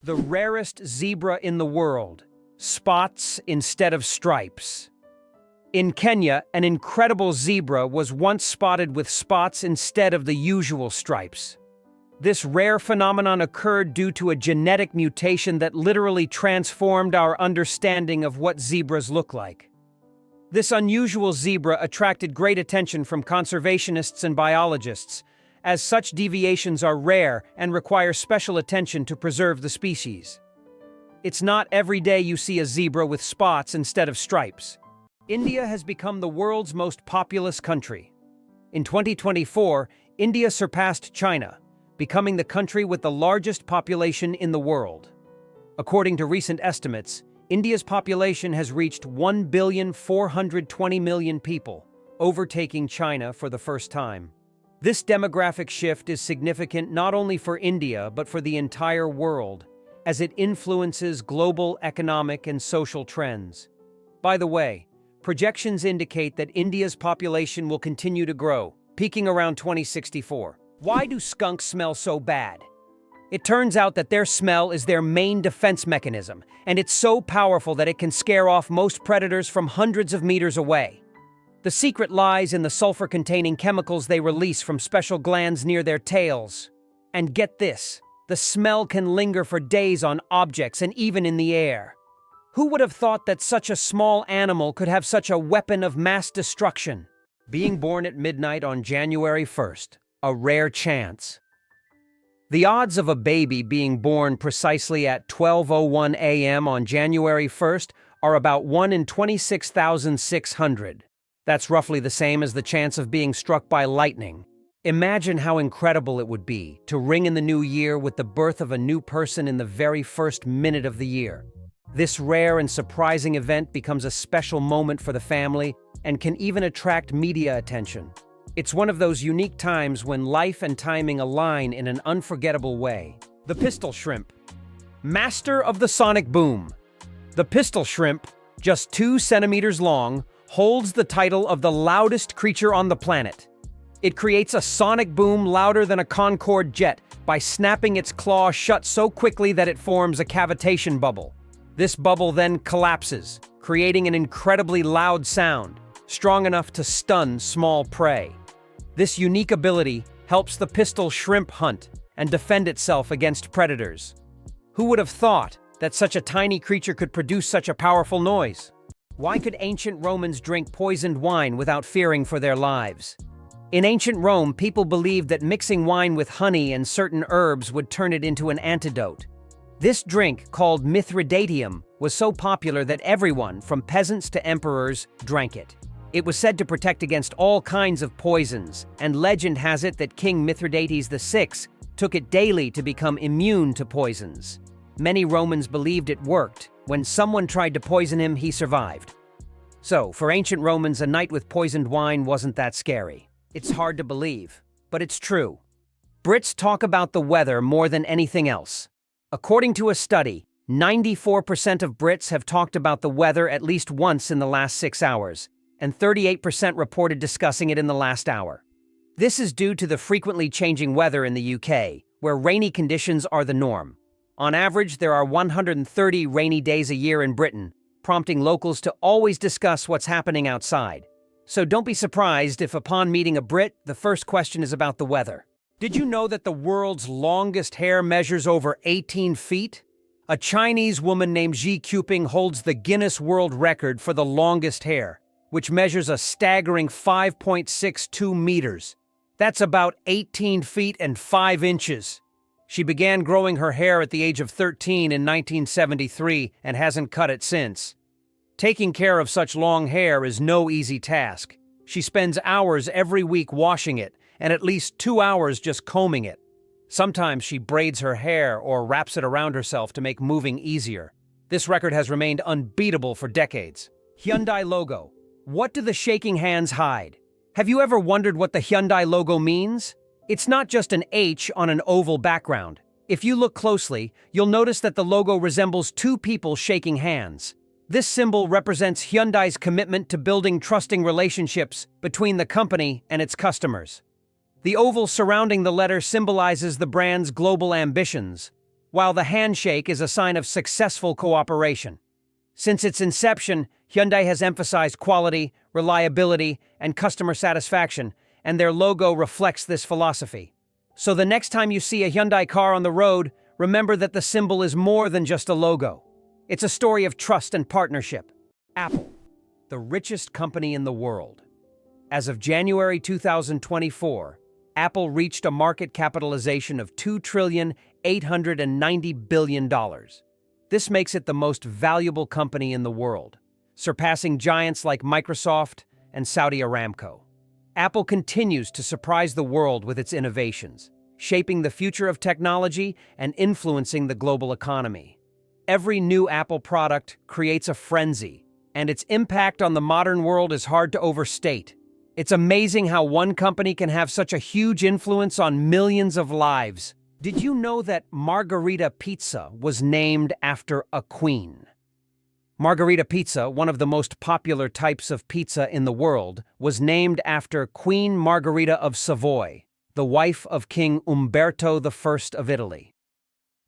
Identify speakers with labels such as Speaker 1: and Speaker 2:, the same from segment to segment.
Speaker 1: The rarest zebra in the world. Spots instead of stripes. In Kenya, an incredible zebra was once spotted with spots instead of the usual stripes. This rare phenomenon occurred due to a genetic mutation that literally transformed our understanding of what zebras look like. This unusual zebra attracted great attention from conservationists and biologists, as such deviations are rare and require special attention to preserve the species. It's not every day you see a zebra with spots instead of stripes. India has become the world's most populous country. In 2024, India surpassed China, becoming the country with the largest population in the world. According to recent estimates, India's population has reached 1,420,000,000 people, overtaking China for the first time. This demographic shift is significant not only for India but for the entire world, as it influences global economic and social trends. By the way, projections indicate that India's population will continue to grow, peaking around 2064. Why do skunks smell so bad? It turns out that their smell is their main defense mechanism, and it's so powerful that it can scare off most predators from hundreds of meters away. The secret lies in the sulfur-containing chemicals they release from special glands near their tails. And get this, the smell can linger for days on objects and even in the air. Who would have thought that such a small animal could have such a weapon of mass destruction? Being born at midnight on January 1st, a rare chance. The odds of a baby being born precisely at 12:01 a.m. on January 1st are about 1 in 26,600. That's roughly the same as the chance of being struck by lightning. Imagine how incredible it would be to ring in the new year with the birth of a new person in the very first minute of the year. This rare and surprising event becomes a special moment for the family and can even attract media attention. It's one of those unique times when life and timing align in an unforgettable way. The pistol shrimp. Master of the sonic boom. The pistol shrimp, just 2 centimeters long, holds the title of the loudest creature on the planet. It creates a sonic boom louder than a Concorde jet by snapping its claw shut so quickly that it forms a cavitation bubble. This bubble then collapses, creating an incredibly loud sound, strong enough to stun small prey. This unique ability helps the pistol shrimp hunt and defend itself against predators. Who would have thought that such a tiny creature could produce such a powerful noise? Why could ancient Romans drink poisoned wine without fearing for their lives? In ancient Rome, people believed that mixing wine with honey and certain herbs would turn it into an antidote. This drink, called Mithridatium, was so popular that everyone, from peasants to emperors, drank it. It was said to protect against all kinds of poisons, and legend has it that King Mithridates VI took it daily to become immune to poisons. Many Romans believed it worked. When someone tried to poison him, he survived. So, for ancient Romans, a night with poisoned wine wasn't that scary. It's hard to believe, but it's true. Brits talk about the weather more than anything else. According to a study, 94% of Brits have talked about the weather at least once in the last 6 hours, and 38% reported discussing it in the last hour. This is due to the frequently changing weather in the UK, where rainy conditions are the norm. On average, there are 130 rainy days a year in Britain, prompting locals to always discuss what's happening outside. So don't be surprised if upon meeting a Brit, the first question is about the weather. Did you know that the world's longest hair measures over 18 feet? A Chinese woman named Xi Cuping holds the Guinness World Record for the longest hair, which measures a staggering 5.62 meters. That's about 18 feet and 5 inches. She began growing her hair at the age of 13 in 1973 and hasn't cut it since. Taking care of such long hair is no easy task. She spends hours every week washing it, and at least 2 hours just combing it. Sometimes she braids her hair or wraps it around herself to make moving easier. This record has remained unbeatable for decades. Hyundai logo. What do the shaking hands hide? Have you ever wondered what the Hyundai logo means? It's not just an H on an oval background. If you look closely, you'll notice that the logo resembles 2 people shaking hands. This symbol represents Hyundai's commitment to building trusting relationships between the company and its customers. The oval surrounding the letter symbolizes the brand's global ambitions. while the handshake is a sign of successful cooperation. Since its inception, Hyundai has emphasized quality, reliability, and customer satisfaction, and their logo reflects this philosophy. So the next time you see a Hyundai car on the road, remember that the symbol is more than just a logo. It's a story of trust and partnership. Apple, the richest company in the world. As of January 2024, Apple reached a market capitalization of $2,890 billion. This makes it the most valuable company in the world, surpassing giants like Microsoft and Saudi Aramco. Apple continues to surprise the world with its innovations, shaping the future of technology and influencing the global economy. Every new Apple product creates a frenzy, and its impact on the modern world is hard to overstate. It's amazing how one company can have such a huge influence on millions of lives. Did you know that Margarita pizza was named after a queen? Margarita pizza, one of the most popular types of pizza in the world, was named after Queen Margherita of Savoy, the wife of King Umberto I of Italy.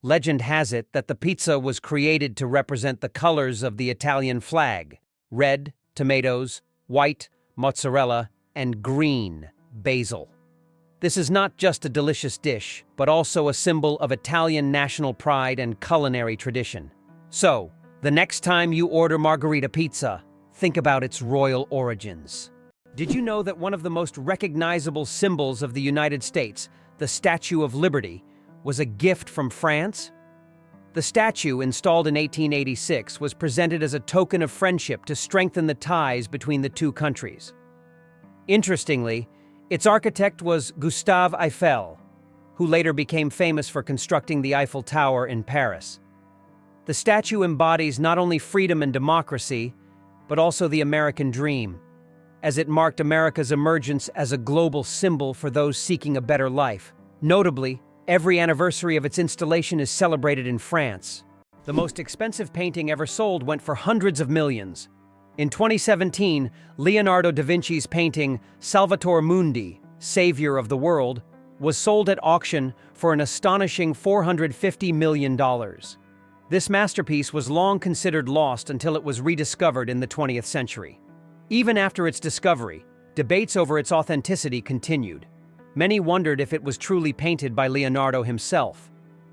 Speaker 1: Legend has it that the pizza was created to represent the colors of the Italian flag: red, tomatoes; white, mozzarella; and green, basil. This is not just a delicious dish, but also a symbol of Italian national pride and culinary tradition. So, the next time you order Margarita pizza, think about its royal origins. Did you know that one of the most recognizable symbols of the United States, the Statue of Liberty, was a gift from France? The statue, installed in 1886, was presented as a token of friendship to strengthen the ties between the two countries. Interestingly, its architect was Gustave Eiffel, who later became famous for constructing the Eiffel Tower in Paris. The statue embodies not only freedom and democracy, but also the American dream, as it marked America's emergence as a global symbol for those seeking a better life. Notably, every anniversary of its installation is celebrated in France. The most expensive painting ever sold went for hundreds of millions. In 2017, Leonardo da Vinci's painting Salvator Mundi, Savior of the World, was sold at auction for an astonishing $450 million. This masterpiece was long considered lost until it was rediscovered in the 20th century. Even after its discovery, debates over its authenticity continued. Many wondered if it was truly painted by Leonardo himself.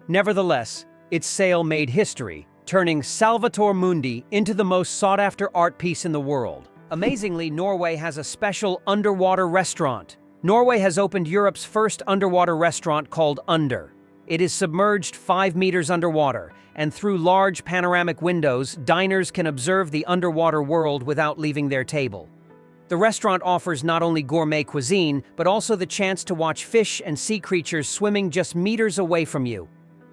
Speaker 1: Nevertheless, its sale made history, turning Salvator Mundi into the most sought-after art piece in the world. Amazingly, Norway has a special underwater restaurant. Norway has opened Europe's first underwater restaurant called Under. It is submerged 5 meters underwater, and through large panoramic windows, diners can observe the underwater world without leaving their table. The restaurant offers not only gourmet cuisine, but also the chance to watch fish and sea creatures swimming just meters away from you.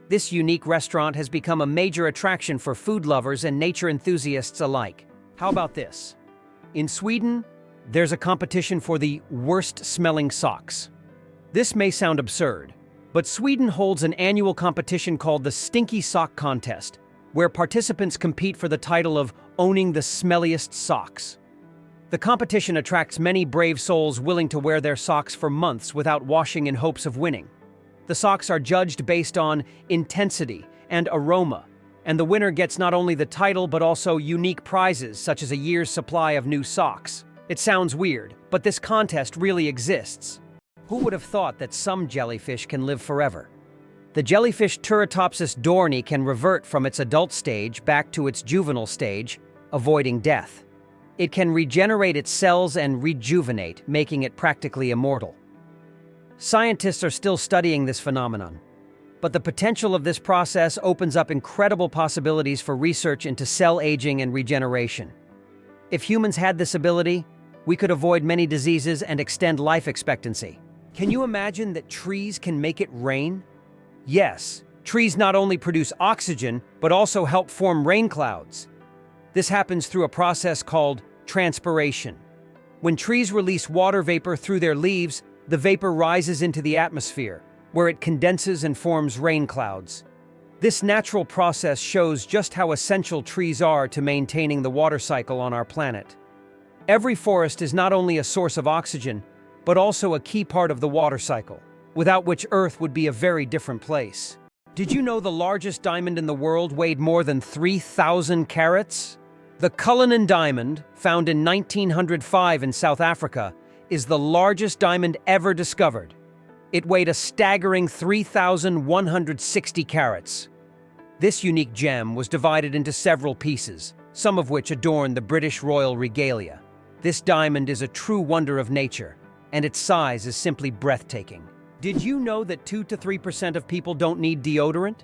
Speaker 1: This unique restaurant has become a major attraction for food lovers and nature enthusiasts alike. How about this? In Sweden, there's a competition for the worst-smelling socks. This may sound absurd, but Sweden holds an annual competition called the Stinky Sock Contest, where participants compete for the title of owning the smelliest socks. The competition attracts many brave souls willing to wear their socks for months without washing in hopes of winning. The socks are judged based on intensity and aroma, and the winner gets not only the title but also unique prizes such as a year's supply of new socks. It sounds weird, but this contest really exists. Who would have thought that some jellyfish can live forever? The jellyfish Turritopsis dohrnii can revert from its adult stage back to its juvenile stage, avoiding death. It can regenerate its cells and rejuvenate, making it practically immortal. Scientists are still studying this phenomenon, but the potential of this process opens up incredible possibilities for research into cell aging and regeneration. If humans had this ability, we could avoid many diseases and extend life expectancy. Can you imagine that trees can make it rain? Yes, trees not only produce oxygen, but also help form rain clouds. This happens through a process called transpiration. When trees release water vapor through their leaves, the vapor rises into the atmosphere, where it condenses and forms rain clouds. This natural process shows just how essential trees are to maintaining the water cycle on our planet. Every forest is not only a source of oxygen, but also a key part of the water cycle, without which Earth would be a very different place. Did you know the largest diamond in the world weighed more than 3,000 carats? The Cullinan diamond, found in 1905 in South Africa, is the largest diamond ever discovered. It weighed a staggering 3,160 carats. This unique gem was divided into several pieces, some of which adorn the British royal regalia. This diamond is a true wonder of nature, and its size is simply breathtaking. Did you know that 2 to 3% of people don't need deodorant?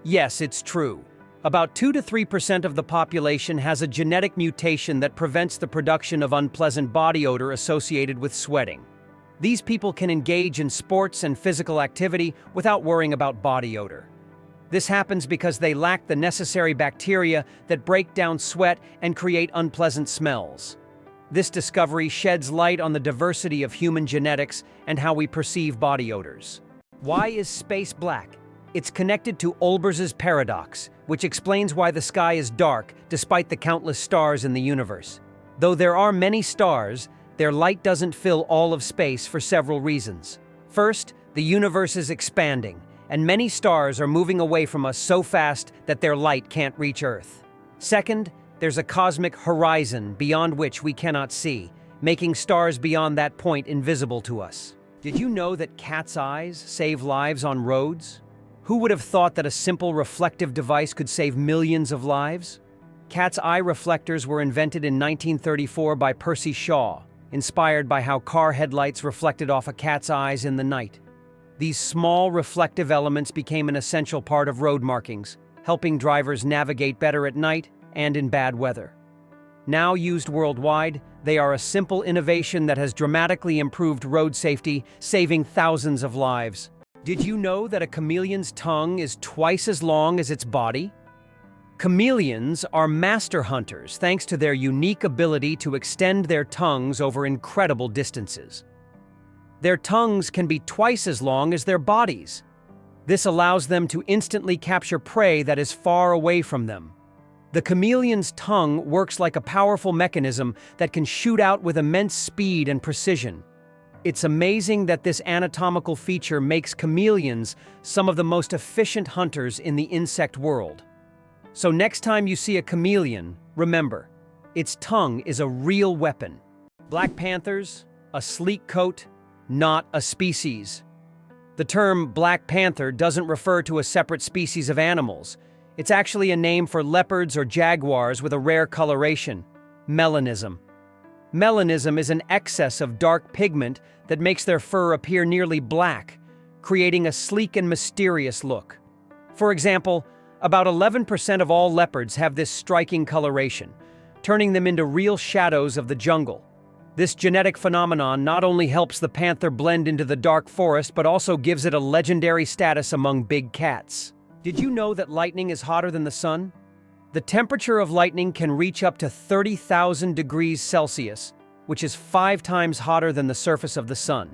Speaker 1: Yes, it's true. About 2 to 3% of the population has a genetic mutation that prevents the production of unpleasant body odor associated with sweating. These people can engage in sports and physical activity without worrying about body odor. This happens because they lack the necessary bacteria that break down sweat and create unpleasant smells. This discovery sheds light on the diversity of human genetics and how we perceive body odors. Why is space black? It's connected to Olbers's paradox, which explains why the sky is dark despite the countless stars in the universe. Though there are many stars, their light doesn't fill all of space for several reasons. First, the universe is expanding, and many stars are moving away from us so fast that their light can't reach Earth. Second, there's a cosmic horizon beyond which we cannot see, making stars beyond that point invisible to us. Did you know that cat's eyes save lives on roads? Who would have thought that a simple reflective device could save millions of lives? Cat's eye reflectors were invented in 1934 by Percy Shaw, inspired by how car headlights reflected off a cat's eyes in the night. These small reflective elements became an essential part of road markings, helping drivers navigate better at night and in bad weather. Now used worldwide, they are a simple innovation that has dramatically improved road safety, saving thousands of lives. Did you know that a chameleon's tongue is twice as long as its body? Chameleons are master hunters thanks to their unique ability to extend their tongues over incredible distances. Their tongues can be twice as long as their bodies. This allows them to instantly capture prey that is far away from them. The chameleon's tongue works like a powerful mechanism that can shoot out with immense speed and precision. It's amazing that this anatomical feature makes chameleons some of the most efficient hunters in the insect world. So next time you see a chameleon, remember, its tongue is a real weapon. Black panthers, a sleek coat, not a species. The term black panther doesn't refer to a separate species of animals. It's actually a name for leopards or jaguars with a rare coloration, melanism. Melanism is an excess of dark pigment that makes their fur appear nearly black, creating a sleek and mysterious look. For example, about 11% of all leopards have this striking coloration, turning them into real shadows of the jungle. This genetic phenomenon not only helps the panther blend into the dark forest, but also gives it a legendary status among big cats. Did you know that lightning is hotter than the sun? The temperature of lightning can reach up to 30,000 degrees Celsius, which is 5 times hotter than the surface of the sun.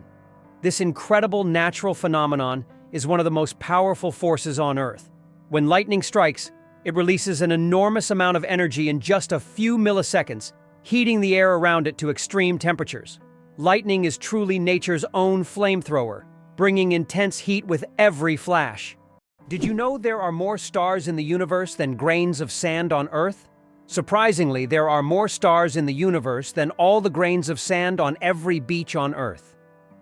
Speaker 1: This incredible natural phenomenon is one of the most powerful forces on Earth. When lightning strikes, it releases an enormous amount of energy in just a few milliseconds, heating the air around it to extreme temperatures. Lightning is truly nature's own flamethrower, bringing intense heat with every flash. Did you know there are more stars in the universe than grains of sand on Earth? Surprisingly, there are more stars in the universe than all the grains of sand on every beach on Earth.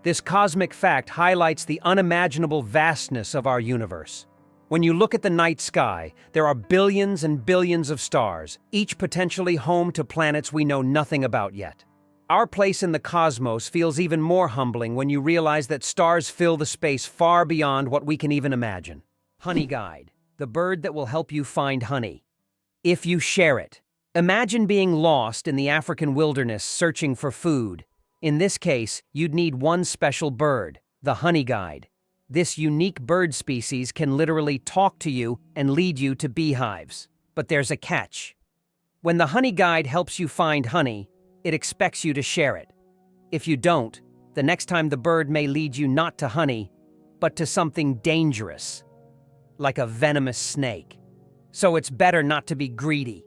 Speaker 1: This cosmic fact highlights the unimaginable vastness of our universe. When you look at the night sky, there are billions and billions of stars, each potentially home to planets we know nothing about yet. Our place in the cosmos feels even more humbling when you realize that stars fill the space far beyond what we can even imagine. Honey Guide, the bird that will help you find honey. If you share it. Imagine being lost in the African wilderness searching for food. In this case, you'd need one special bird, the honey guide. This unique bird species can literally talk to you and lead you to beehives. But there's a catch. When the honey guide helps you find honey, it expects you to share it. If you don't, the next time the bird may lead you not to honey, but to something dangerous, like a venomous snake. So it's better not to be greedy.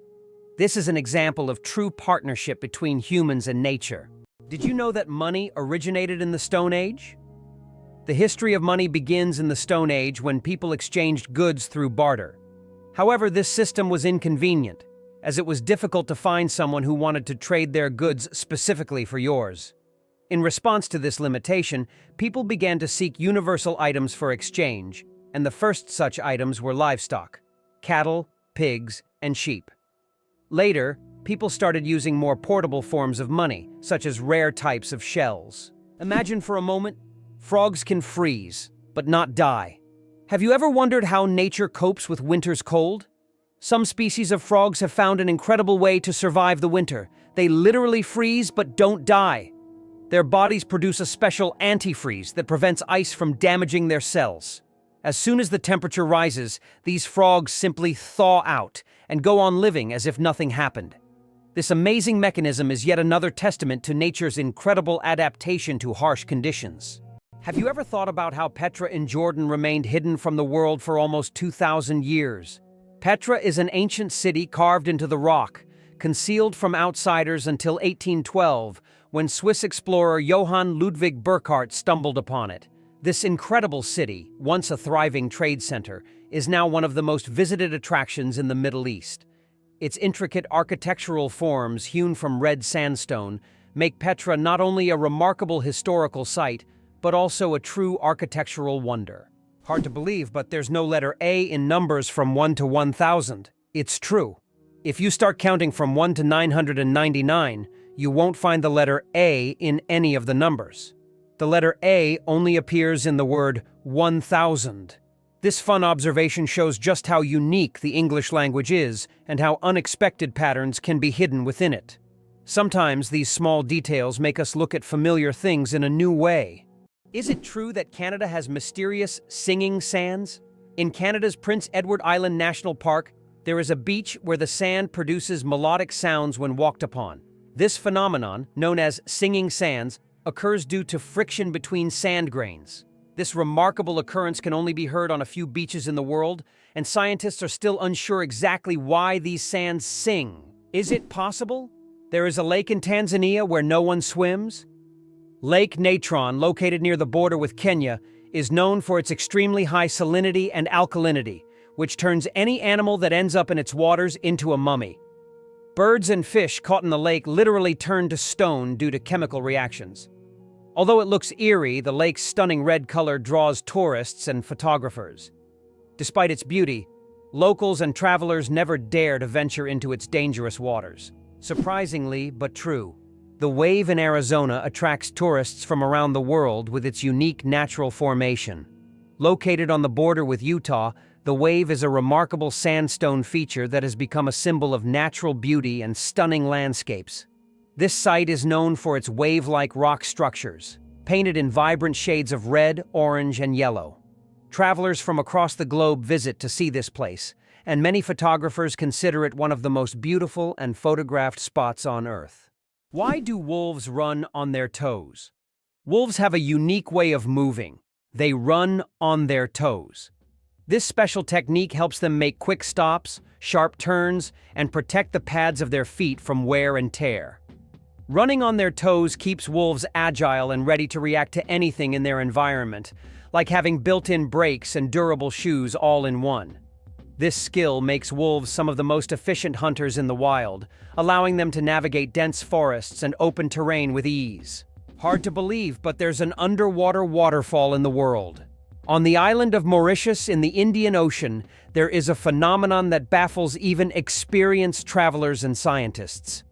Speaker 1: This is an example of true partnership between humans and nature. Did you know that money originated in the Stone Age? The history of money begins in the Stone Age when people exchanged goods through barter. However, this system was inconvenient, as it was difficult to find someone who wanted to trade their goods specifically for yours. In response to this limitation, people began to seek universal items for exchange, and the first such items were livestock: cattle, pigs, and sheep. Later, people started using more portable forms of money, such as rare types of shells. Imagine for a moment, frogs can freeze, but not die. Have you ever wondered how nature copes with winter's cold? Some species of frogs have found an incredible way to survive the winter. They literally freeze but don't die. Their bodies produce a special antifreeze that prevents ice from damaging their cells. As soon as the temperature rises, these frogs simply thaw out and go on living as if nothing happened. This amazing mechanism is yet another testament to nature's incredible adaptation to harsh conditions. Have you ever thought about how Petra in Jordan remained hidden from the world for almost 2,000 years? Petra is an ancient city carved into the rock, concealed from outsiders until 1812, when Swiss explorer Johann Ludwig Burckhardt stumbled upon it. This incredible city, once a thriving trade center, is now one of the most visited attractions in the Middle East. Its intricate architectural forms, hewn from red sandstone, make Petra not only a remarkable historical site, but also a true architectural wonder. Hard to believe, but there's no letter A in numbers from 1 to 1,000. It's true. If you start counting from 1 to 999, you won't find the letter A in any of the numbers. The letter A only appears in the word 1,000. This fun observation shows just how unique the English language is and how unexpected patterns can be hidden within it. Sometimes these small details make us look at familiar things in a new way. Is it true that Canada has mysterious singing sands? In Canada's Prince Edward Island National Park, there is a beach where the sand produces melodic sounds when walked upon. This phenomenon, known as singing sands, occurs due to friction between sand grains. This remarkable occurrence can only be heard on a few beaches in the world, and scientists are still unsure exactly why these sands sing. Is it possible there is a lake in Tanzania where no one swims? Lake Natron, located near the border with Kenya, is known for its extremely high salinity and alkalinity, which turns any animal that ends up in its waters into a mummy. Birds and fish caught in the lake literally turn to stone due to chemical reactions. Although it looks eerie, the lake's stunning red color draws tourists and photographers. Despite its beauty, locals and travelers never dare to venture into its dangerous waters. Surprisingly, but true, the wave in Arizona attracts tourists from around the world with its unique natural formation. Located on the border with Utah, the wave is a remarkable sandstone feature that has become a symbol of natural beauty and stunning landscapes. This site is known for its wave-like rock structures, painted in vibrant shades of red, orange, and yellow. Travelers from across the globe visit to see this place, and many photographers consider it one of the most beautiful and photographed spots on Earth. Why do wolves run on their toes? Wolves have a unique way of moving. They run on their toes. This special technique helps them make quick stops, sharp turns, and protect the pads of their feet from wear and tear. Running on their toes keeps wolves agile and ready to react to anything in their environment, like having built-in brakes and durable shoes all in one. This skill makes wolves some of the most efficient hunters in the wild, allowing them to navigate dense forests and open terrain with ease. Hard to believe, but there's an underwater waterfall in the world. On the island of Mauritius in the Indian Ocean, there is a phenomenon that baffles even experienced travelers and scientists.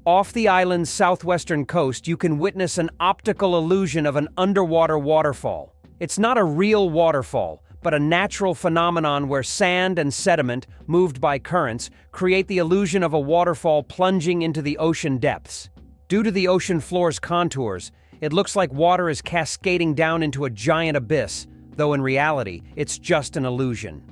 Speaker 1: Off the island's southwestern coast, you can witness an optical illusion of an underwater waterfall. It's not a real waterfall, but a natural phenomenon where sand and sediment, moved by currents, create the illusion of a waterfall plunging into the ocean depths. Due to the ocean floor's contours, it looks like water is cascading down into a giant abyss, though in reality, it's just an illusion.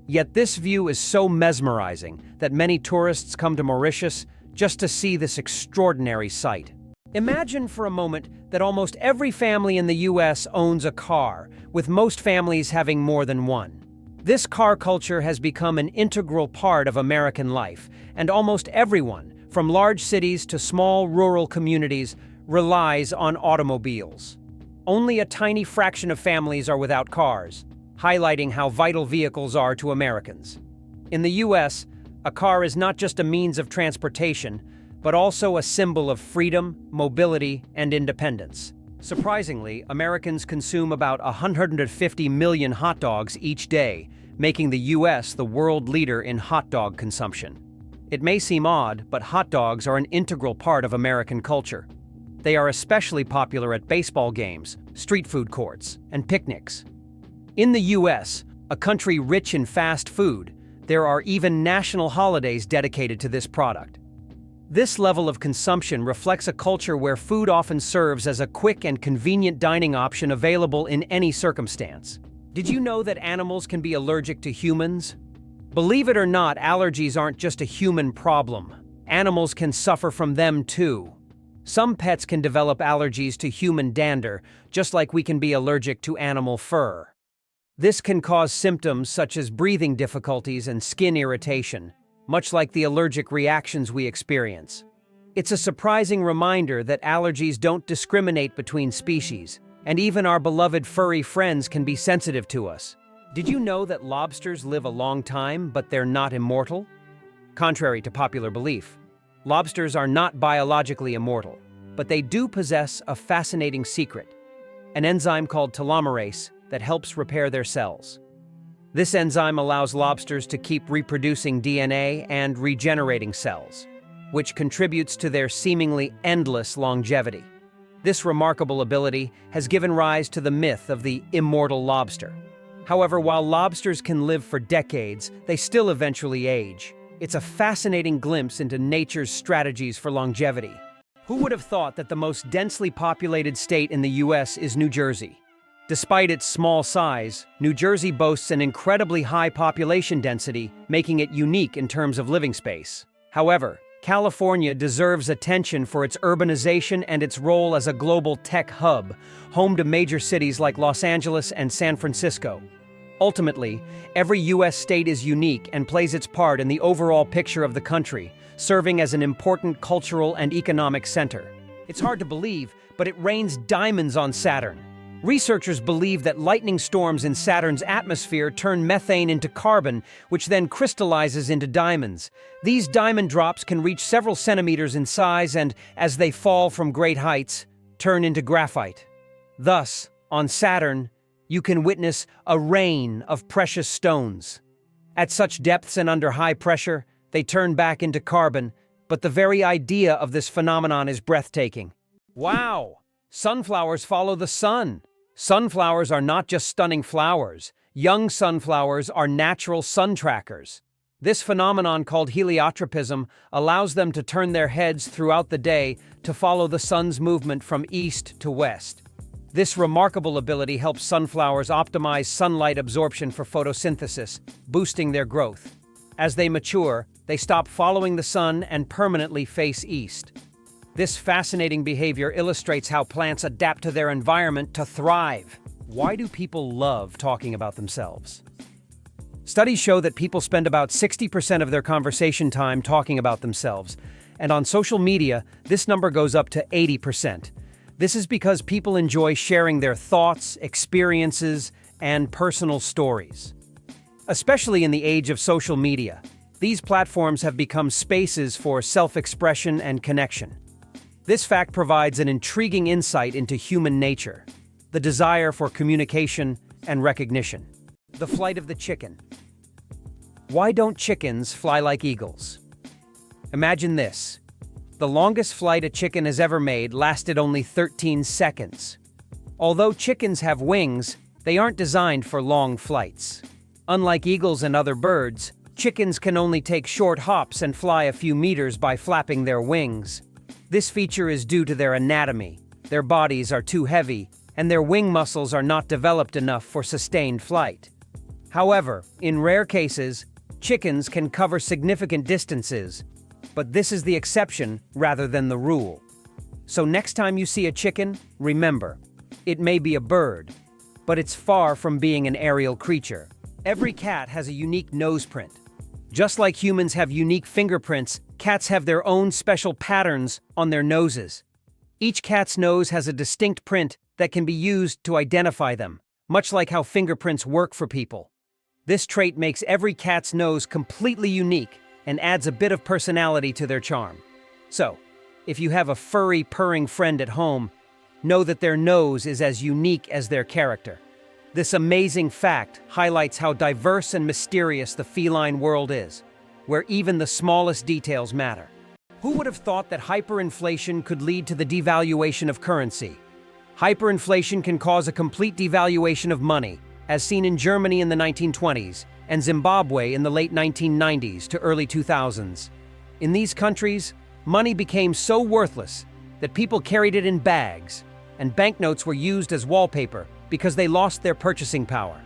Speaker 1: Yet this view is so mesmerizing that many tourists come to Mauritius just to see this extraordinary sight. Imagine for a moment that almost every family in the US owns a car, with most families having more than one. This car culture has become an integral part of American life, and almost everyone, from large cities to small rural communities, relies on automobiles. Only a tiny fraction of families are without cars, highlighting how vital vehicles are to Americans. In the US, a car is not just a means of transportation, but also a symbol of freedom, mobility, and independence. Surprisingly, Americans consume about 150 million hot dogs each day, making the US the world leader in hot dog consumption. It may seem odd, but hot dogs are an integral part of American culture. They are especially popular at baseball games, street food courts, and picnics. In the US, a country rich in fast food, there are even national holidays dedicated to this product. This level of consumption reflects a culture where food often serves as a quick and convenient dining option available in any circumstance. Did you know that animals can be allergic to humans? Believe it or not, allergies aren't just a human problem. Animals can suffer from them too. Some pets can develop allergies to human dander, just like we can be allergic to animal fur. This can cause symptoms such as breathing difficulties and skin irritation, much like the allergic reactions we experience. It's a surprising reminder that allergies don't discriminate between species, and even our beloved furry friends can be sensitive to us. Did you know that lobsters live a long time, but they're not immortal? Contrary to popular belief, lobsters are not biologically immortal, but they do possess a fascinating secret, an enzyme called telomerase that helps repair their cells. This enzyme allows lobsters to keep reproducing DNA and regenerating cells, which contributes to their seemingly endless longevity. This remarkable ability has given rise to the myth of the immortal lobster. However, while lobsters can live for decades, they still eventually age. It's a fascinating glimpse into nature's strategies for longevity. Who would have thought that the most densely populated state in the US is New Jersey? Despite its small size, New Jersey boasts an incredibly high population density, making it unique in terms of living space. However, California deserves attention for its urbanization and its role as a global tech hub, home to major cities like Los Angeles and San Francisco. Ultimately, every US state is unique and plays its part in the overall picture of the country, serving as an important cultural and economic center. It's hard to believe, but it rains diamonds on Saturn. Researchers believe that lightning storms in Saturn's atmosphere turn methane into carbon, which then crystallizes into diamonds. These diamond drops can reach several centimeters in size and, as they fall from great heights, turn into graphite. Thus, on Saturn, you can witness a rain of precious stones. At such depths and under high pressure, they turn back into carbon, but the very idea of this phenomenon is breathtaking. Wow! Sunflowers follow the sun. Sunflowers are not just stunning flowers. Young sunflowers are natural sun trackers. This phenomenon, called heliotropism, allows them to turn their heads throughout the day to follow the sun's movement from east to west. This remarkable ability helps sunflowers optimize sunlight absorption for photosynthesis, boosting their growth. As they mature, they stop following the sun and permanently face east. This fascinating behavior illustrates how plants adapt to their environment to thrive. Why do people love talking about themselves? Studies show that people spend about 60% of their conversation time talking about themselves, and on social media, this number goes up to 80%. This is because people enjoy sharing their thoughts, experiences, and personal stories. Especially in the age of social media, these platforms have become spaces for self-expression and connection. This fact provides an intriguing insight into human nature, the desire for communication and recognition. The flight of the chicken. Why don't chickens fly like eagles? Imagine this. The longest flight a chicken has ever made lasted only 13 seconds. Although chickens have wings, they aren't designed for long flights. Unlike eagles and other birds, chickens can only take short hops and fly a few meters by flapping their wings. This feature is due to their anatomy. Their bodies are too heavy, and their wing muscles are not developed enough for sustained flight. However, in rare cases, chickens can cover significant distances, but this is the exception rather than the rule. So next time you see a chicken, remember, it may be a bird, but it's far from being an aerial creature. Every cat has a unique nose print. Just like humans have unique fingerprints, cats have their own special patterns on their noses. Each cat's nose has a distinct print that can be used to identify them, much like how fingerprints work for people. This trait makes every cat's nose completely unique and adds a bit of personality to their charm. So, if you have a furry, purring friend at home, know that their nose is as unique as their character. This amazing fact highlights how diverse and mysterious the feline world is, where even the smallest details matter. Who would have thought that hyperinflation could lead to the devaluation of currency? Hyperinflation can cause a complete devaluation of money, as seen in Germany in the 1920s and Zimbabwe in the late 1990s to early 2000s. In these countries, money became so worthless that people carried it in bags, and banknotes were used as wallpaper because they lost their purchasing power.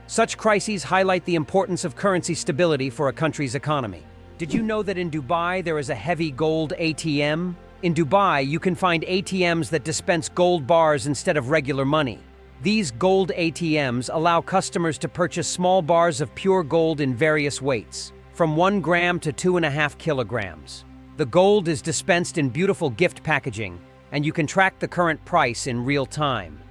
Speaker 1: Such crises highlight the importance of currency stability for a country's economy. Did you know that in Dubai there is a heavy gold ATM? In Dubai, you can find ATMs that dispense gold bars instead of regular money. These gold ATMs allow customers to purchase small bars of pure gold in various weights, from 1 gram to 2.5 kilograms. The gold is dispensed in beautiful gift packaging, and you can track the current price in real time.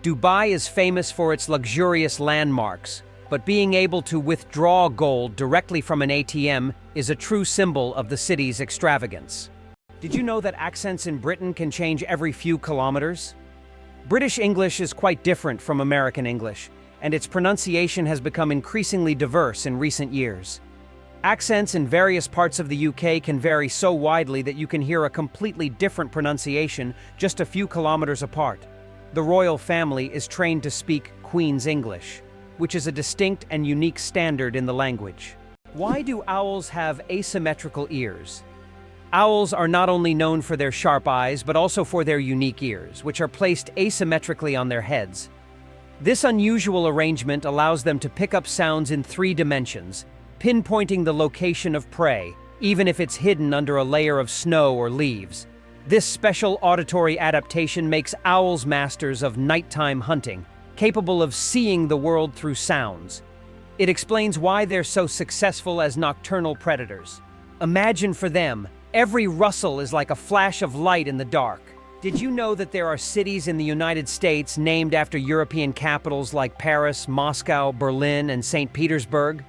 Speaker 1: Dubai is famous for its luxurious landmarks, but being able to withdraw gold directly from an ATM is a true symbol of the city's extravagance. Did you know that accents in Britain can change every few kilometers? British English is quite different from American English, and its pronunciation has become increasingly diverse in recent years. Accents in various parts of the UK can vary so widely that you can hear a completely different pronunciation just a few kilometers apart. The royal family is trained to speak Queen's English, which is a distinct and unique standard in the language. Why do owls have asymmetrical ears? Owls are not only known for their sharp eyes, but also for their unique ears, which are placed asymmetrically on their heads. This unusual arrangement allows them to pick up sounds in 3 dimensions, pinpointing the location of prey, even if it's hidden under a layer of snow or leaves. This special auditory adaptation makes owls masters of nighttime hunting, capable of seeing the world through sounds. It explains why they're so successful as nocturnal predators. Imagine for them, every rustle is like a flash of light in the dark. Did you know that there are cities in the United States named after European capitals like Paris, Moscow, Berlin, and St. Petersburg?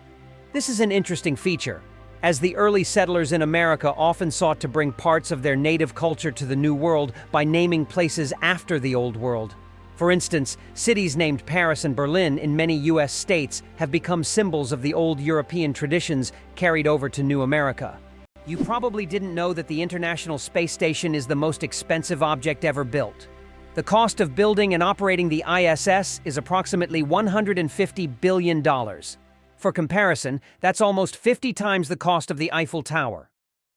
Speaker 1: This is an interesting feature, as the early settlers in America often sought to bring parts of their native culture to the New World by naming places after the Old World. For instance, cities named Paris and Berlin in many U.S. states have become symbols of the old European traditions carried over to New America. You probably didn't know that the International Space Station is the most expensive object ever built. The cost of building and operating the ISS is approximately $150 billion. For comparison, that's almost 50 times the cost of the Eiffel Tower.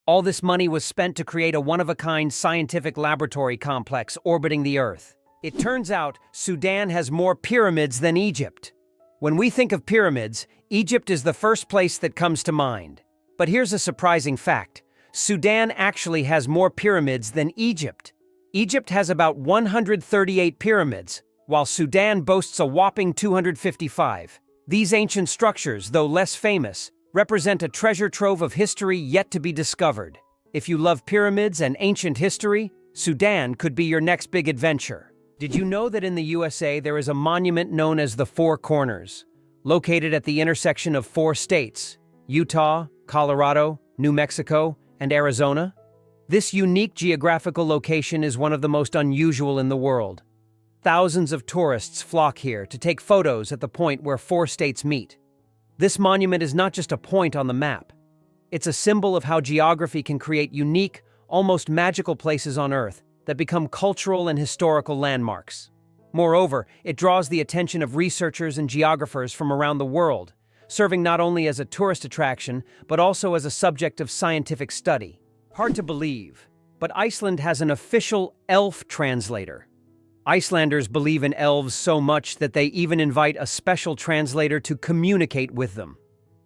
Speaker 1: All this money was spent to create a one-of-a-kind scientific laboratory complex orbiting the Earth. It turns out Sudan has more pyramids than Egypt. When we think of pyramids, Egypt is the first place that comes to mind. But here's a surprising fact. Sudan actually has more pyramids than Egypt. Egypt has about 138 pyramids, while Sudan boasts a whopping 255. These ancient structures, though less famous, represent a treasure trove of history yet to be discovered. If you love pyramids and ancient history, Sudan could be your next big adventure. Did you know that in the USA there is a monument known as the Four Corners, located at the intersection of 4 states, Utah, Colorado, New Mexico, and Arizona? This unique geographical location is one of the most unusual in the world. Thousands of tourists flock here to take photos at the point where 4 states meet. This monument is not just a point on the map. It's a symbol of how geography can create unique, almost magical places on Earth that become cultural and historical landmarks. Moreover, it draws the attention of researchers and geographers from around the world, serving not only as a tourist attraction, but also as a subject of scientific study. Hard to believe, but Iceland has an official elf translator. Icelanders believe in elves so much that they even invite a special translator to communicate with them.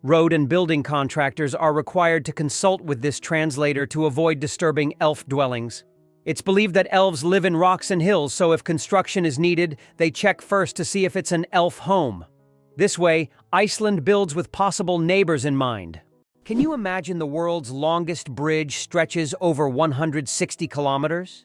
Speaker 1: Road and building contractors are required to consult with this translator to avoid disturbing elf dwellings. It's believed that elves live in rocks and hills, so if construction is needed, they check first to see if it's an elf home. This way, Iceland builds with possible neighbors in mind. Can you imagine the world's longest bridge stretches over 160 kilometers?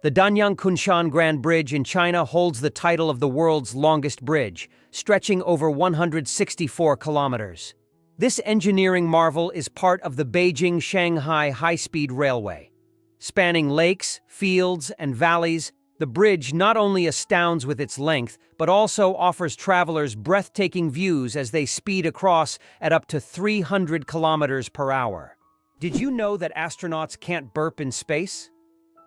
Speaker 1: The Danyang Kunshan Grand Bridge in China holds the title of the world's longest bridge, stretching over 164 kilometers. This engineering marvel is part of the Beijing-Shanghai high-speed railway. Spanning lakes, fields, and valleys, the bridge not only astounds with its length, but also offers travelers breathtaking views as they speed across at up to 300 kilometers per hour. Did you know that astronauts can't burp in space?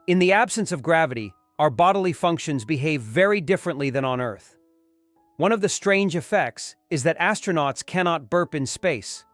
Speaker 1: In the absence of gravity, our bodily functions behave very differently than on Earth. One of the strange effects is that astronauts cannot burp in space.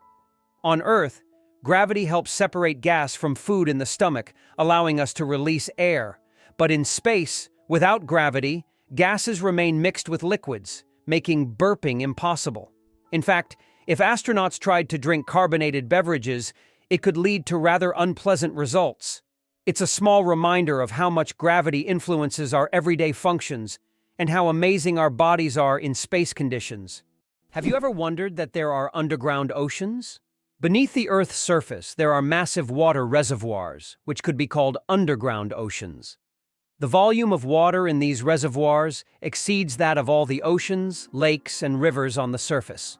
Speaker 1: On Earth, gravity helps separate gas from food in the stomach, allowing us to release air. But in space, without gravity, gases remain mixed with liquids, making burping impossible. In fact, if astronauts tried to drink carbonated beverages, it could lead to rather unpleasant results. It's a small reminder of how much gravity influences our everyday functions and how amazing our bodies are in space conditions. Have you ever wondered that there are underground oceans? Beneath the Earth's surface, there are massive water reservoirs, which could be called underground oceans. The volume of water in these reservoirs exceeds that of all the oceans, lakes, and rivers on the surface.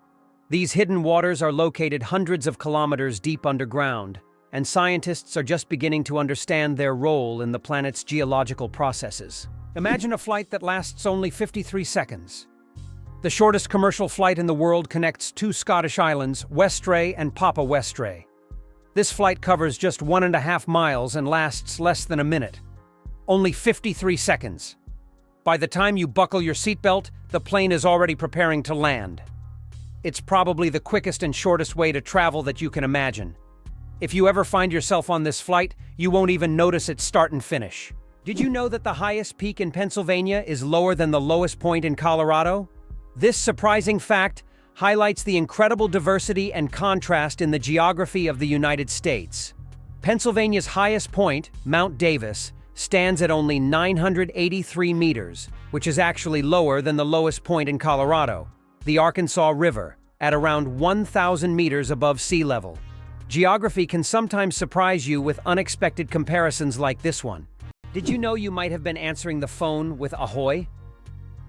Speaker 1: These hidden waters are located hundreds of kilometers deep underground, and scientists are just beginning to understand their role in the planet's geological processes. Imagine a flight that lasts only 53 seconds. The shortest commercial flight in the world connects two Scottish islands, Westray and Papa Westray. This flight covers just 1.5 miles and lasts less than a minute. Only 53 seconds. By the time you buckle your seatbelt, the plane is already preparing to land. It's probably the quickest and shortest way to travel that you can imagine. If you ever find yourself on this flight, you won't even notice its start and finish. Did you know that the highest peak in Pennsylvania is lower than the lowest point in Colorado? This surprising fact highlights the incredible diversity and contrast in the geography of the United States. Pennsylvania's highest point, Mount Davis, stands at only 983 meters, which is actually lower than the lowest point in Colorado, the Arkansas River, at around 1,000 meters above sea level. Geography can sometimes surprise you with unexpected comparisons like this one. Did you know you might have been answering the phone with ahoy?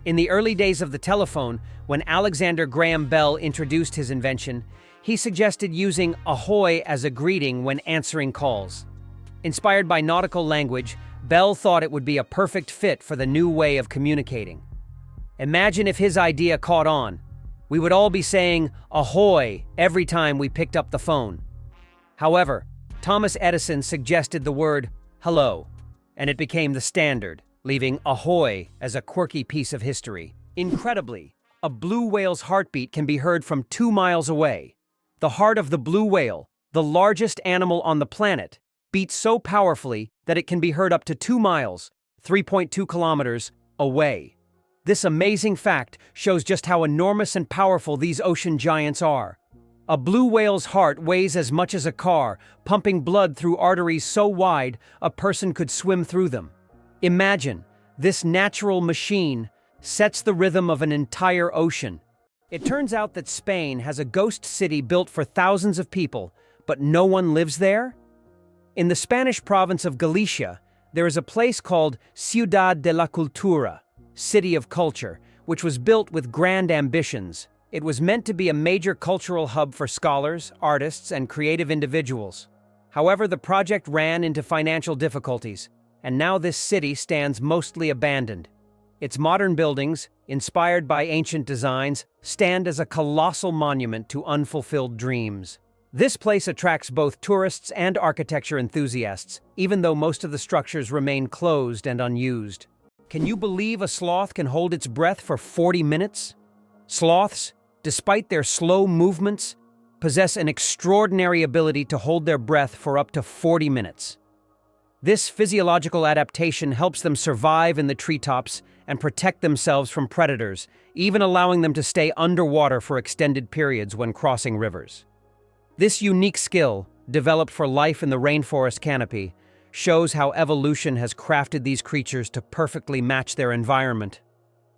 Speaker 1: In the early days of the telephone, when Alexander Graham Bell introduced his invention, he suggested using ahoy as a greeting when answering calls. Inspired by nautical language, Bell thought it would be a perfect fit for the new way of communicating. Imagine if his idea caught on. We would all be saying ahoy every time we picked up the phone. However, Thomas Edison suggested the word hello, and it became the standard, leaving ahoy as a quirky piece of history. Incredibly, a blue whale's heartbeat can be heard from 2 miles away. The heart of the blue whale, the largest animal on the planet, beats so powerfully that it can be heard up to 2 miles, 3.2 kilometers, away. This amazing fact shows just how enormous and powerful these ocean giants are. A blue whale's heart weighs as much as a car, pumping blood through arteries so wide a person could swim through them. Imagine, this natural machine sets the rhythm of an entire ocean. It turns out that Spain has a ghost city built for thousands of people, but no one lives there? In the Spanish province of Galicia, there is a place called Ciudad de la Cultura, City of Culture, which was built with grand ambitions. It was meant to be a major cultural hub for scholars, artists, and creative individuals. However, the project ran into financial difficulties, and now this city stands mostly abandoned. Its modern buildings, inspired by ancient designs, stand as a colossal monument to unfulfilled dreams. This place attracts both tourists and architecture enthusiasts, even though most of the structures remain closed and unused. Can you believe a sloth can hold its breath for 40 minutes? Sloths, despite their slow movements, possess an extraordinary ability to hold their breath for up to 40 minutes. This physiological adaptation helps them survive in the treetops and protect themselves from predators, even allowing them to stay underwater for extended periods when crossing rivers. This unique skill, developed for life in the rainforest canopy, shows how evolution has crafted these creatures to perfectly match their environment.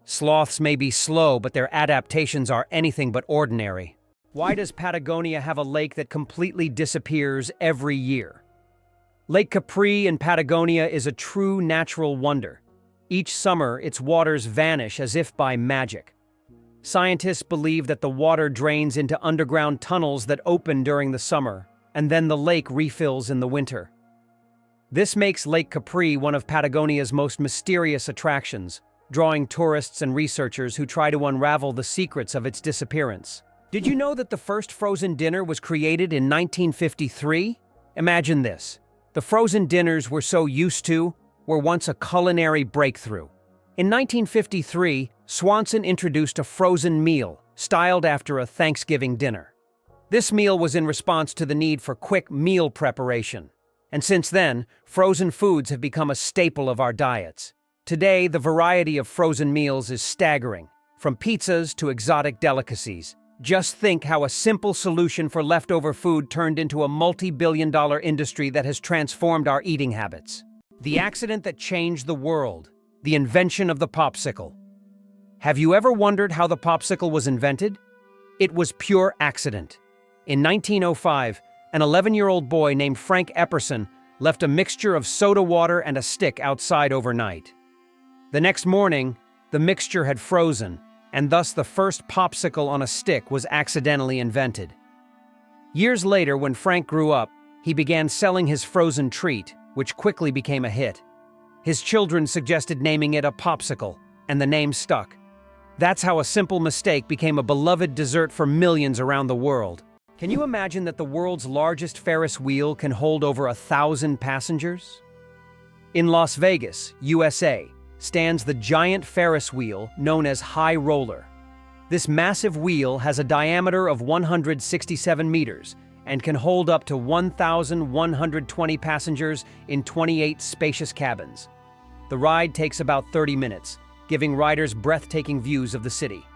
Speaker 1: Sloths may be slow, but their adaptations are anything but ordinary. Why does Patagonia have a lake that completely disappears every year? Lake Capri in Patagonia is a true natural wonder. Each summer, its waters vanish as if by magic. Scientists believe that the water drains into underground tunnels that open during the summer, and then the lake refills in the winter. This makes Lake Capri one of Patagonia's most mysterious attractions, drawing tourists and researchers who try to unravel the secrets of its disappearance. Did you know that the first frozen dinner was created in 1953? Imagine this. The frozen dinners we're so used to were once a culinary breakthrough. In 1953, Swanson introduced a frozen meal, styled after a Thanksgiving dinner. This meal was in response to the need for quick meal preparation. And since then, frozen foods have become a staple of our diets. Today, the variety of frozen meals is staggering, from pizzas to exotic delicacies. Just think how a simple solution for leftover food turned into a multi-billion-dollar industry that has transformed our eating habits. The accident that changed the world, the invention of the popsicle. Have you ever wondered how the popsicle was invented? It was pure accident. In 1905, an 11-year-old boy named Frank Epperson left a mixture of soda water and a stick outside overnight. The next morning, the mixture had frozen, and thus the first popsicle on a stick was accidentally invented. Years later, when Frank grew up, he began selling his frozen treat, which quickly became a hit. His children suggested naming it a popsicle, and the name stuck. That's how a simple mistake became a beloved dessert for millions around the world. Can you imagine that the world's largest Ferris wheel can hold over 1,000 passengers? In Las Vegas, USA, stands the giant Ferris wheel known as High Roller. This massive wheel has a diameter of 167 meters and can hold up to 1,120 passengers in 28 spacious cabins. The ride takes about 30 minutes, giving riders breathtaking views of the city.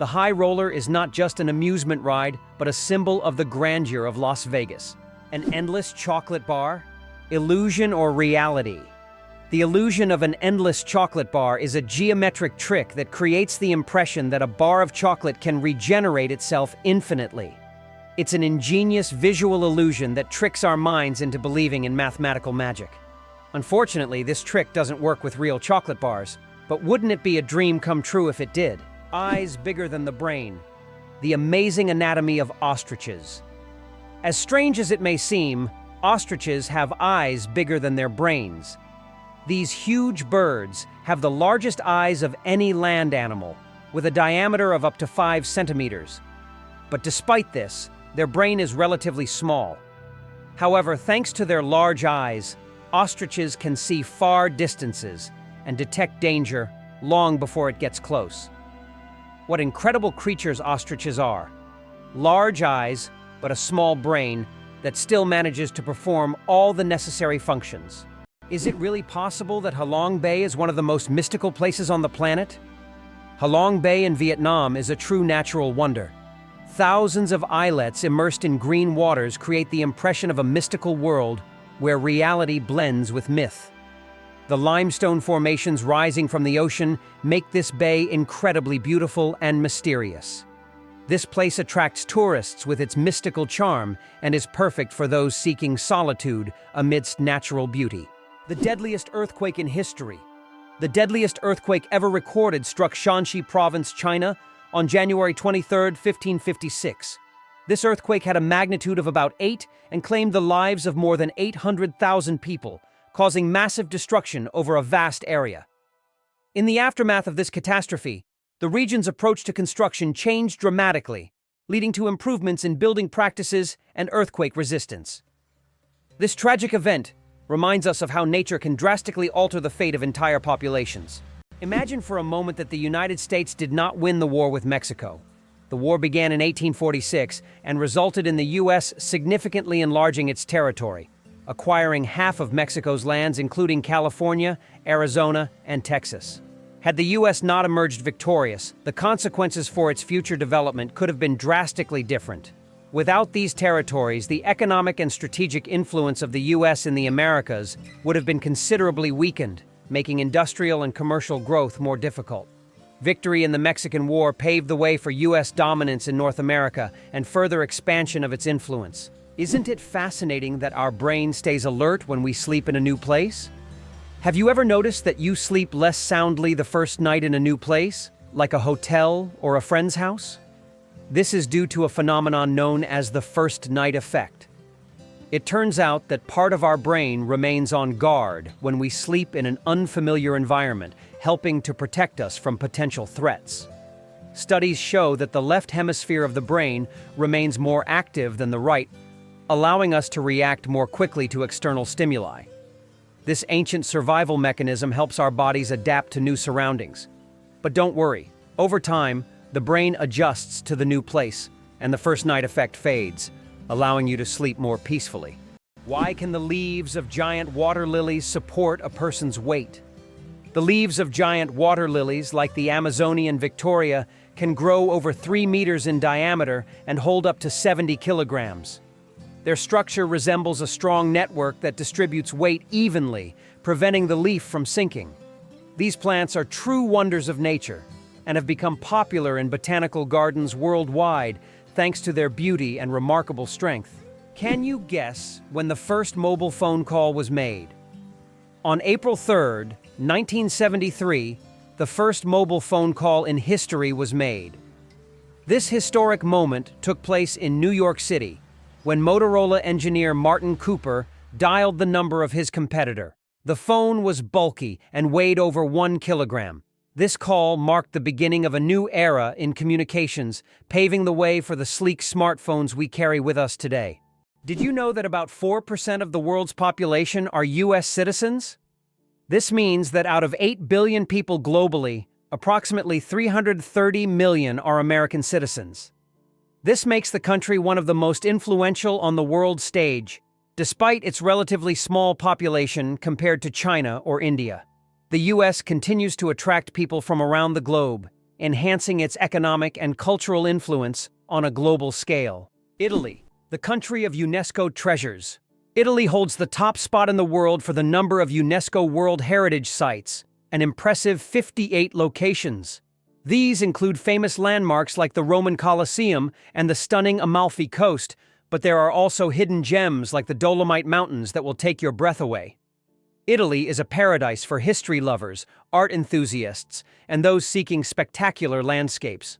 Speaker 1: The High Roller is not just an amusement ride, but a symbol of the grandeur of Las Vegas. An endless chocolate bar? Illusion or reality? The illusion of an endless chocolate bar is a geometric trick that creates the impression that a bar of chocolate can regenerate itself infinitely. It's an ingenious visual illusion that tricks our minds into believing in mathematical magic. Unfortunately, this trick doesn't work with real chocolate bars, but wouldn't it be a dream come true if it did? Eyes bigger than the brain. The amazing anatomy of ostriches. As strange as it may seem, ostriches have eyes bigger than their brains. These huge birds have the largest eyes of any land animal, with a diameter of up to 5 centimeters. But despite this, their brain is relatively small. However, thanks to their large eyes, ostriches can see far distances and detect danger long before it gets close. What incredible creatures ostriches are. Large eyes, but a small brain that still manages to perform all the necessary functions. Is it really possible that Halong Bay is one of the most mystical places on the planet? Halong Bay in Vietnam is a true natural wonder. Thousands of islets immersed in green waters create the impression of a mystical world where reality blends with myth. The limestone formations rising from the ocean make this bay incredibly beautiful and mysterious. This place attracts tourists with its mystical charm and is perfect for those seeking solitude amidst natural beauty. The deadliest earthquake in history. The deadliest earthquake ever recorded struck Shanxi Province, China, on January 23, 1556. This earthquake had a magnitude of about 8 and claimed the lives of more than 800,000 people, causing massive destruction over a vast area. In the aftermath of this catastrophe, the region's approach to construction changed dramatically, leading to improvements in building practices and earthquake resistance. This tragic event reminds us of how nature can drastically alter the fate of entire populations. Imagine for a moment that the United States did not win the war with Mexico. The war began in 1846 and resulted in the U.S. significantly enlarging its territory, acquiring half of Mexico's lands, including California, Arizona, and Texas. Had the U.S. not emerged victorious, the consequences for its future development could have been drastically different. Without these territories, the economic and strategic influence of the U.S. in the Americas would have been considerably weakened, making industrial and commercial growth more difficult. Victory in the Mexican War paved the way for U.S. dominance in North America and further expansion of its influence. Isn't it fascinating that our brain stays alert when we sleep in a new place? Have you ever noticed that you sleep less soundly the first night in a new place, like a hotel or a friend's house? This is due to a phenomenon known as the first night effect. It turns out that part of our brain remains on guard when we sleep in an unfamiliar environment, helping to protect us from potential threats. Studies show that the left hemisphere of the brain remains more active than the right, allowing us to react more quickly to external stimuli. This ancient survival mechanism helps our bodies adapt to new surroundings. But don't worry, over time, the brain adjusts to the new place, and the first night effect fades, allowing you to sleep more peacefully. Why can the leaves of giant water lilies support a person's weight? The leaves of giant water lilies, like the Amazonian Victoria, can grow over 3 meters in diameter and hold up to 70 kilograms. Their structure resembles a strong network that distributes weight evenly, preventing the leaf from sinking. These plants are true wonders of nature and have become popular in botanical gardens worldwide thanks to their beauty and remarkable strength. Can you guess when the first mobile phone call was made? On April 3rd, 1973, the first mobile phone call in history was made. This historic moment took place in New York City, when Motorola engineer Martin Cooper dialed the number of his competitor. The phone was bulky and weighed over 1 kilogram. This call marked the beginning of a new era in communications, paving the way for the sleek smartphones we carry with us today. Did you know that about 4% of the world's population are U.S. citizens? This means that out of 8 billion people globally, approximately 330 million are American citizens. This makes the country one of the most influential on the world stage, despite its relatively small population compared to China or India. The U.S. continues to attract people from around the globe, enhancing its economic and cultural influence on a global scale. Italy, the country of UNESCO treasures. Italy holds the top spot in the world for the number of UNESCO World Heritage Sites, an impressive 58 locations. These include famous landmarks like the Roman Colosseum and the stunning Amalfi Coast, but there are also hidden gems like the Dolomite Mountains that will take your breath away. Italy is a paradise for history lovers, art enthusiasts, and those seeking spectacular landscapes.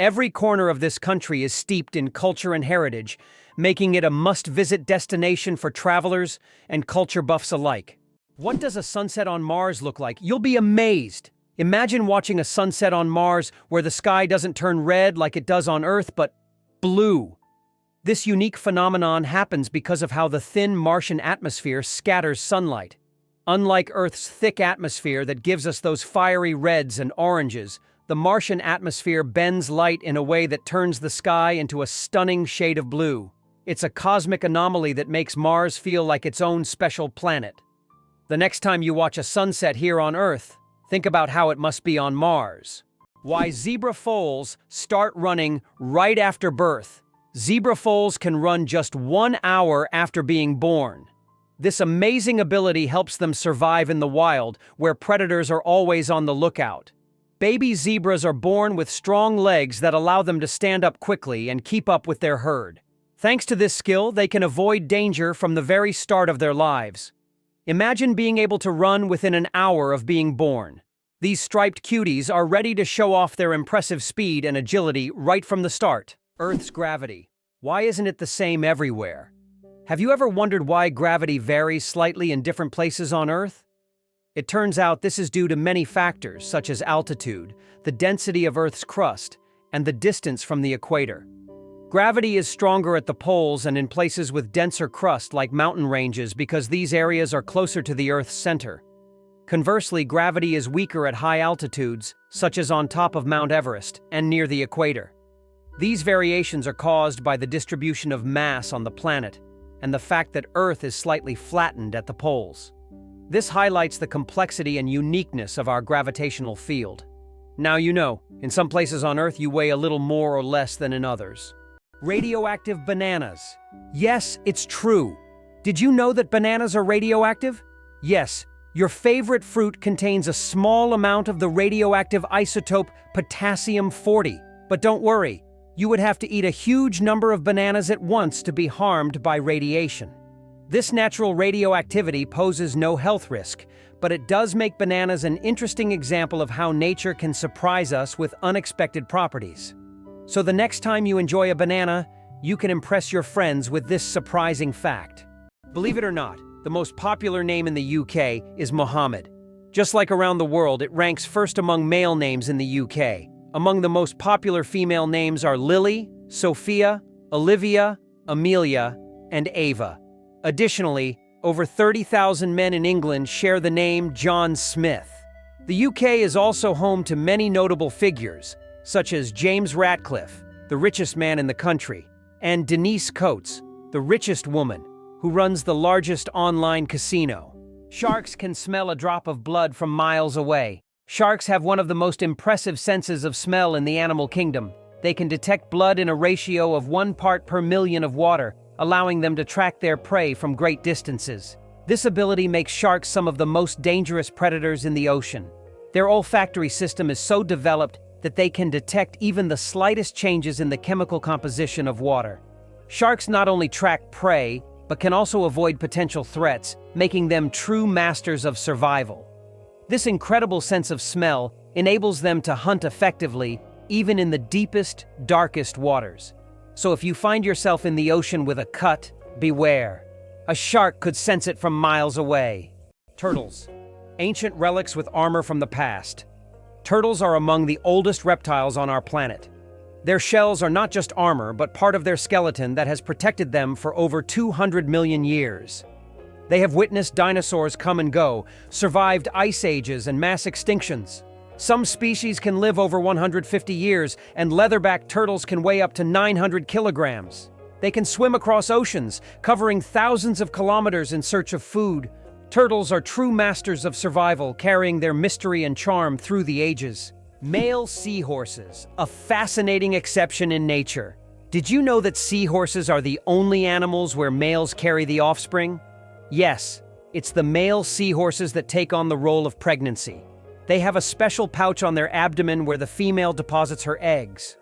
Speaker 1: Every corner of this country is steeped in culture and heritage, making it a must-visit destination for travelers and culture buffs alike. What does a sunset on Mars look like? You'll be amazed! Imagine watching a sunset on Mars where the sky doesn't turn red like it does on Earth, but blue. This unique phenomenon happens because of how the thin Martian atmosphere scatters sunlight. Unlike Earth's thick atmosphere that gives us those fiery reds and oranges, the Martian atmosphere bends light in a way that turns the sky into a stunning shade of blue. It's a cosmic anomaly that makes Mars feel like its own special planet. The next time you watch a sunset here on Earth, think about how it must be on Mars. Why zebra foals start running right after birth. Zebra foals can run just 1 hour after being born. This amazing ability helps them survive in the wild, where predators are always on the lookout. Baby zebras are born with strong legs that allow them to stand up quickly and keep up with their herd. Thanks to this skill, they can avoid danger from the very start of their lives. Imagine being able to run within an hour of being born. These striped cuties are ready to show off their impressive speed and agility right from the start. Earth's gravity. Why isn't it the same everywhere? Have you ever wondered why gravity varies slightly in different places on Earth? It turns out this is due to many factors such as altitude, the density of Earth's crust, and the distance from the equator. Gravity is stronger at the poles and in places with denser crust like mountain ranges because these areas are closer to the Earth's center. Conversely, gravity is weaker at high altitudes, such as on top of Mount Everest and near the equator. These variations are caused by the distribution of mass on the planet and the fact that Earth is slightly flattened at the poles. This highlights the complexity and uniqueness of our gravitational field. Now you know, in some places on Earth you weigh a little more or less than in others. Radioactive bananas. Yes, it's true. Did you know that bananas are radioactive? Yes, your favorite fruit contains a small amount of the radioactive isotope potassium-40. But don't worry, You would have to eat a huge number of bananas at once to be harmed by radiation. This natural radioactivity poses no health risk, but it does make bananas an interesting example of how nature can surprise us with unexpected properties. So the next time you enjoy a banana, you can impress your friends with this surprising fact. Believe it or not, the most popular name in the UK is Mohammed. Just like around the world, it ranks first among male names in the UK. Among the most popular female names are Lily, Sophia, Olivia, Amelia, and Ava. Additionally, over 30,000 men in England share the name John Smith. The UK is also home to many notable figures, such as James Ratcliffe, the richest man in the country, and Denise Coates, the richest woman, who runs the largest online casino. Sharks can smell a drop of blood from miles away. Sharks have one of the most impressive senses of smell in the animal kingdom. They can detect blood in a ratio of 1 part per million of water, allowing them to track their prey from great distances. This ability makes sharks some of the most dangerous predators in the ocean. Their olfactory system is so developed that they can detect even the slightest changes in the chemical composition of water. Sharks not only track prey, but can also avoid potential threats, making them true masters of survival. This incredible sense of smell enables them to hunt effectively, even in the deepest, darkest waters. So if you find yourself in the ocean with a cut, beware. A shark could sense it from miles away. Turtles. Ancient relics with armor from the past. Turtles are among the oldest reptiles on our planet. Their shells are not just armor, but part of their skeleton that has protected them for over 200 million years. They have witnessed dinosaurs come and go, survived ice ages and mass extinctions. Some species can live over 150 years, and leatherback turtles can weigh up to 900 kilograms. They can swim across oceans, covering thousands of kilometers in search of food. Turtles are true masters of survival, carrying their mystery and charm through the ages. Male seahorses, a fascinating exception in nature. Did you know that seahorses are the only animals where males carry the offspring? Yes, it's the male seahorses that take on the role of pregnancy. They have a special pouch on their abdomen where the female deposits her eggs.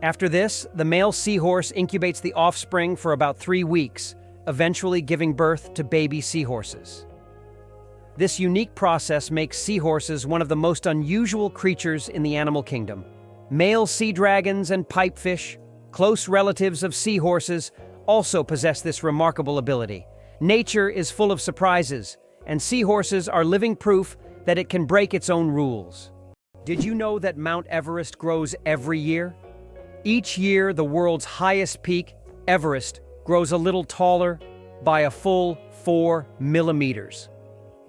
Speaker 1: After this, the male seahorse incubates the offspring for about 3 weeks, eventually giving birth to baby seahorses. This unique process makes seahorses one of the most unusual creatures in the animal kingdom. Male sea dragons and pipefish, close relatives of seahorses, also possess this remarkable ability. Nature is full of surprises, and seahorses are living proof that it can break its own rules. Did you know that Mount Everest grows every year? Each year, the world's highest peak, Everest, grows a little taller by a full 4 millimeters.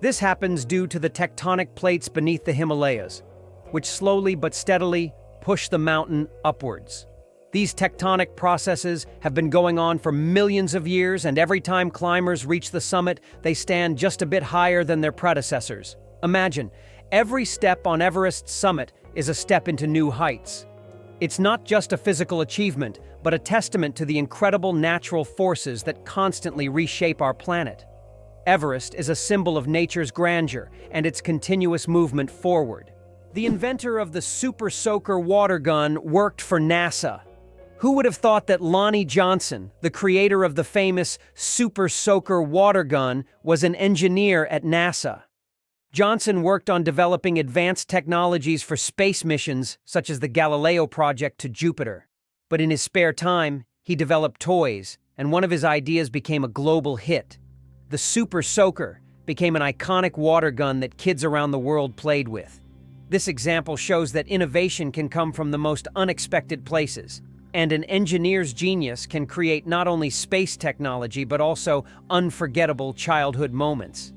Speaker 1: This happens due to the tectonic plates beneath the Himalayas, which slowly but steadily push the mountain upwards. These tectonic processes have been going on for millions of years, and every time climbers reach the summit, they stand just a bit higher than their predecessors. Imagine, every step on Everest's summit is a step into new heights. It's not just a physical achievement, but a testament to the incredible natural forces that constantly reshape our planet. Everest is a symbol of nature's grandeur and its continuous movement forward. The inventor of the Super Soaker water gun worked for NASA. Who would have thought that Lonnie Johnson, the creator of the famous Super Soaker water gun, was an engineer at NASA? Johnson worked on developing advanced technologies for space missions, such as the Galileo project to Jupiter. But in his spare time, he developed toys, and one of his ideas became a global hit. The Super Soaker became an iconic water gun that kids around the world played with. This example shows that innovation can come from the most unexpected places, and an engineer's genius can create not only space technology but also unforgettable childhood moments.